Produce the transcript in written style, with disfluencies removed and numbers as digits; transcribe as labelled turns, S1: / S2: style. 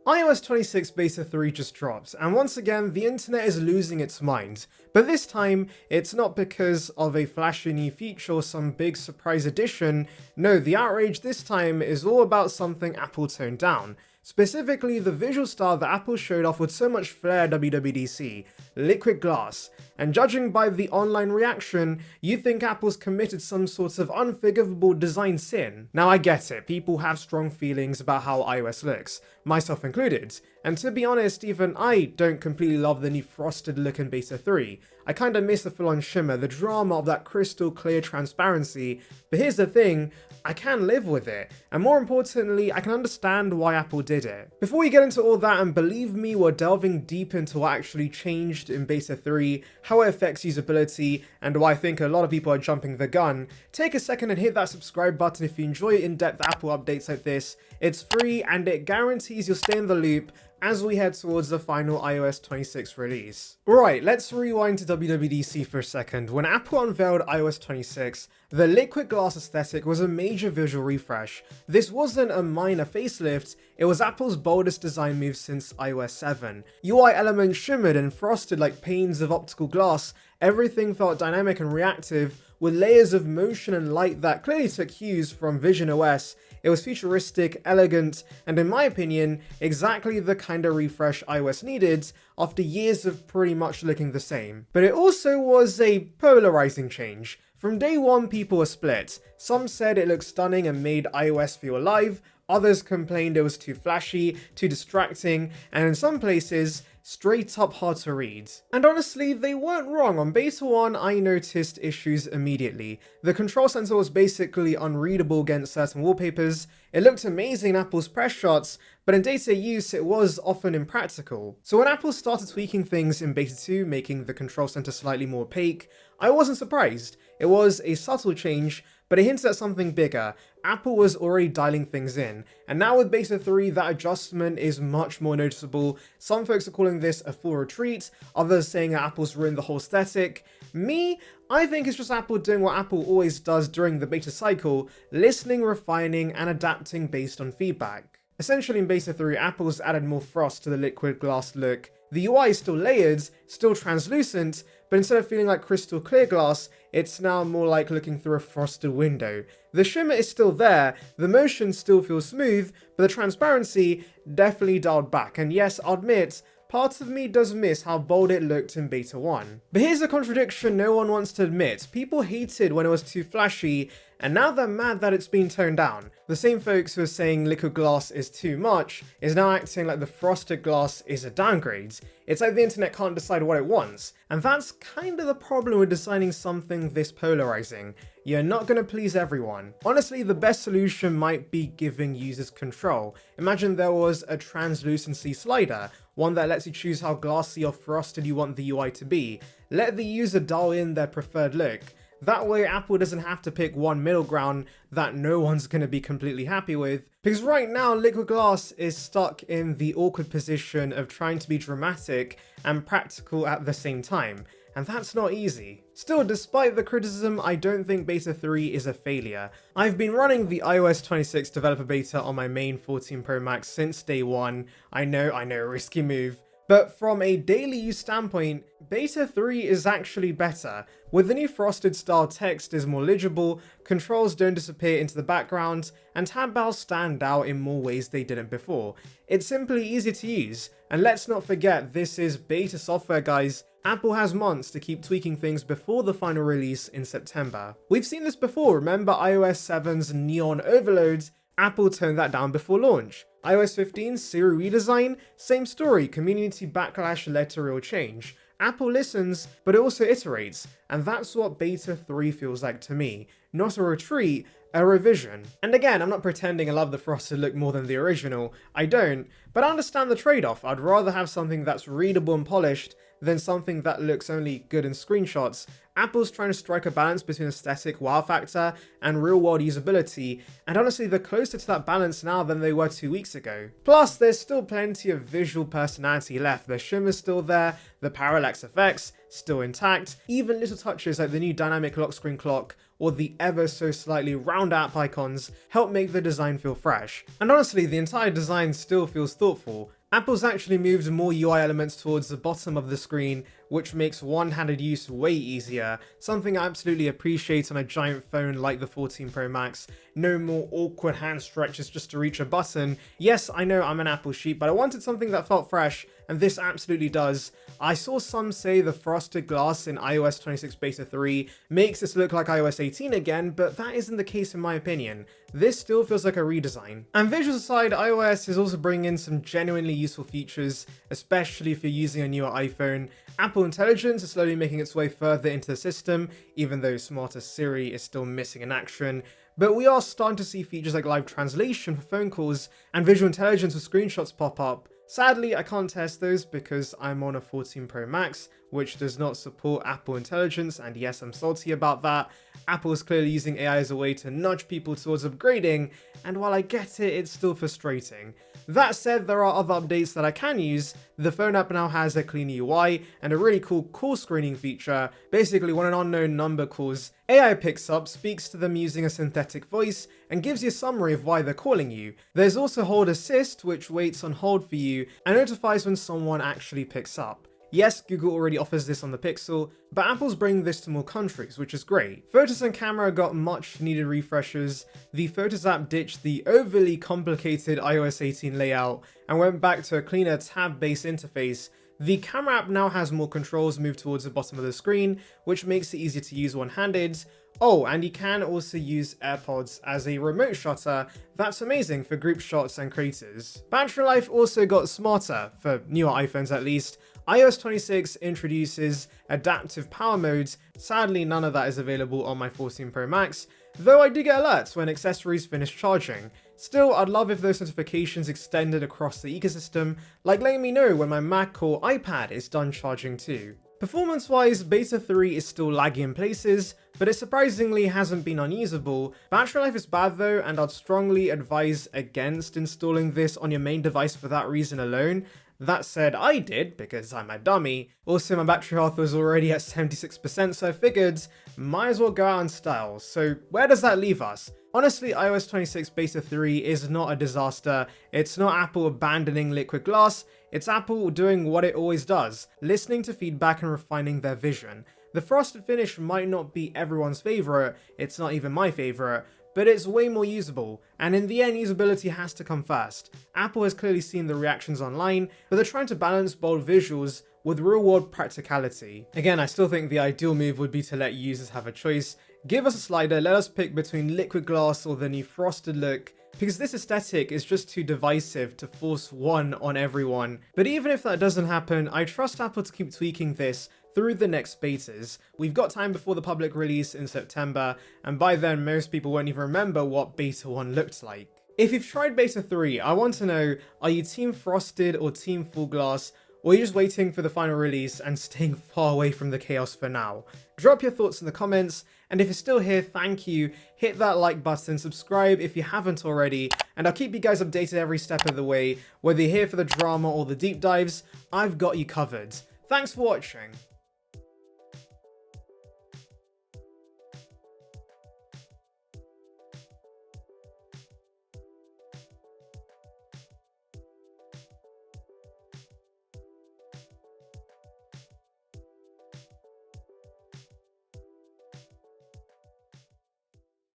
S1: iOS 26 Beta 3 just dropped, and once again, the internet is losing its mind. But this time, it's not because of a flashy new feature or some big surprise addition. No, the outrage this time is all about something Apple toned down. Specifically, the visual style that Apple showed off with so much flair at WWDC, liquid glass. And judging by the online reaction, you think Apple's committed some sort of unforgivable design sin. Now I get it, people have strong feelings about how iOS looks, myself included. And to be honest, even I don't completely love the new frosted look in Beta 3. I kinda miss the full-on shimmer, the drama of that crystal clear transparency, but here's the thing, I can live with it, and more importantly, I can understand why Apple did it. Before we get into all that, and believe me, we're delving deep into what actually changed in Beta 3, how it affects usability, and why I think a lot of people are jumping the gun, take a second and hit that subscribe button if you enjoy in-depth Apple updates like this. It's free and it guarantees you'll stay in the loop as we head towards the final iOS 26 release. Right, let's rewind to WWDC for a second. When Apple unveiled iOS 26, the liquid glass aesthetic was a major visual refresh. This wasn't a minor facelift, it was Apple's boldest design move since iOS 7. UI elements shimmered and frosted like panes of optical glass, everything felt dynamic and reactive, with layers of motion and light that clearly took cues from Vision OS. It was futuristic, elegant, and in my opinion, exactly the kind of refresh iOS needed after years of pretty much looking the same. But it also was a polarizing change. From day one, people were split. Some said it looked stunning and made iOS feel alive, others complained it was too flashy, too distracting, and in some places, straight up hard to read. And honestly, they weren't wrong. On Beta 1, I noticed issues immediately. The control center was basically unreadable against certain wallpapers, it looked amazing in Apple's press shots, but in day-to-day use it was often impractical. So when Apple started tweaking things in Beta 2, making the control center slightly more opaque, I wasn't surprised. It was a subtle change, but it hinted at something bigger. Apple was already dialing things in, and now with Beta 3 that adjustment is much more noticeable. Some folks are calling this a full retreat, others saying that Apple's ruined the whole aesthetic. Me, I think it's just Apple doing what Apple always does during the beta cycle, listening, refining, and adapting based on feedback. Essentially in Beta 3, Apple's added more frost to the liquid glass look. The UI is still layered, still translucent, but instead of feeling like crystal clear glass, it's now more like looking through a frosted window. The shimmer is still there, the motion still feels smooth, but the transparency definitely dialed back, and yes, I'll admit, part of me does miss how bold it looked in Beta 1. But here's a contradiction no one wants to admit. People hated when it was too flashy, and now they're mad that it's been toned down. The same folks who are saying liquid glass is too much is now acting like the frosted glass is a downgrade. It's like the internet can't decide what it wants, and that's kind of the problem with designing something this polarizing. You're not going to please everyone. Honestly, the best solution might be giving users control. Imagine there was a translucency slider, one that lets you choose how glassy or frosted you want the UI to be. Let the user dial in their preferred look. That way Apple doesn't have to pick one middle ground that no one's going to be completely happy with. Because right now, liquid glass is stuck in the awkward position of trying to be dramatic and practical at the same time. And that's not easy. Still, despite the criticism, I don't think Beta 3 is a failure. I've been running the iOS 26 developer beta on my main 14 Pro Max since day one. I know, risky move. But from a daily use standpoint, Beta 3 is actually better. With the new frosted style, text is more legible, controls don't disappear into the background, and tab bars stand out in more ways they didn't before. It's simply easier to use, and let's not forget this is beta software, guys. Apple has months to keep tweaking things before the final release in September. We've seen this before, remember iOS 7's neon overloads? Apple toned that down before launch. iOS 15's Siri redesign, same story, community backlash led to real change. Apple listens, but it also iterates, and that's what Beta 3 feels like to me. Not a retreat, a revision. And again, I'm not pretending I love the frosted look more than the original, I don't, but I understand the trade-off. I'd rather have something that's readable and polished than something that looks only good in screenshots. Apple's trying to strike a balance between aesthetic wow factor and real-world usability, and honestly they're closer to that balance now than they were 2 weeks ago. Plus, there's still plenty of visual personality left. The shimmer's still there, the parallax effects still intact, even little touches like the new dynamic lock screen clock or the ever so slightly round app icons help make the design feel fresh. And honestly, the entire design still feels thoughtful. Apple's actually moved more UI elements towards the bottom of the screen, which makes one-handed use way easier, something I absolutely appreciate on a giant phone like the 14 Pro Max. No more awkward hand stretches just to reach a button. Yes, I know I'm an Apple sheep, but I wanted something that felt fresh, and this absolutely does. I saw some say the frosted glass in iOS 26 Beta 3 makes this look like iOS 18 again, but that isn't the case in my opinion. This still feels like a redesign. And visuals aside, iOS is also bringing in some genuinely useful features, especially if you're using a newer iPhone. Apple Intelligence is slowly making its way further into the system, even though smarter Siri is still missing in action. But we are starting to see features like live translation for phone calls and visual intelligence with screenshots pop up. Sadly, I can't test those because I'm on a 14 Pro Max, which does not support Apple Intelligence, and yes, I'm salty about that. Apple is clearly using AI as a way to nudge people towards upgrading, and while I get it, it's still frustrating. That said, there are other updates that I can use. The phone app now has a clean UI and a really cool call screening feature. Basically, when an unknown number calls, AI picks up, speaks to them using a synthetic voice, and gives you a summary of why they're calling you. There's also Hold Assist, which waits on hold for you and notifies when someone actually picks up. Yes, Google already offers this on the Pixel, but Apple's bringing this to more countries, which is great. Photos and camera got much needed refreshes. The Photos app ditched the overly complicated iOS 18 layout and went back to a cleaner tab-based interface. The camera app now has more controls moved towards the bottom of the screen, which makes it easier to use one-handed. Oh, and you can also use AirPods as a remote shutter. That's amazing for group shots and creators. Battery life also got smarter, for newer iPhones at least. iOS 26 introduces adaptive power modes. Sadly, none of that is available on my 14 Pro Max, though I do get alerts when accessories finish charging. Still, I'd love if those notifications extended across the ecosystem, like letting me know when my Mac or iPad is done charging too. Performance-wise, Beta 3 is still laggy in places, but it surprisingly hasn't been unusable. Battery life is bad though, and I'd strongly advise against installing this on your main device for that reason alone. That said, I did, because I'm a dummy. Also, my battery health was already at 76%, so I figured, might as well go out in style. So where does that leave us? Honestly, iOS 26 Beta 3 is not a disaster. It's not Apple abandoning liquid glass, it's Apple doing what it always does, listening to feedback and refining their vision. The frosted finish might not be everyone's favourite, it's not even my favourite, but it's way more usable, and in the end, usability has to come first. Apple has clearly seen the reactions online, but they're trying to balance bold visuals with real-world practicality. Again, I still think the ideal move would be to let users have a choice. Give us a slider, let us pick between liquid glass or the new frosted look, because this aesthetic is just too divisive to force one on everyone. But even if that doesn't happen, I trust Apple to keep tweaking this through the next betas. We've got time before the public release in September, and by then most people won't even remember what Beta 1 looked like. If you've tried Beta 3, I want to know, are you team frosted or team full glass, or are you just waiting for the final release and staying far away from the chaos for now? Drop your thoughts in the comments, and if you're still here, thank you. Hit that like button, subscribe if you haven't already, and I'll keep you guys updated every step of the way. Whether you're here for the drama or the deep dives, I've got you covered. Thanks for watching.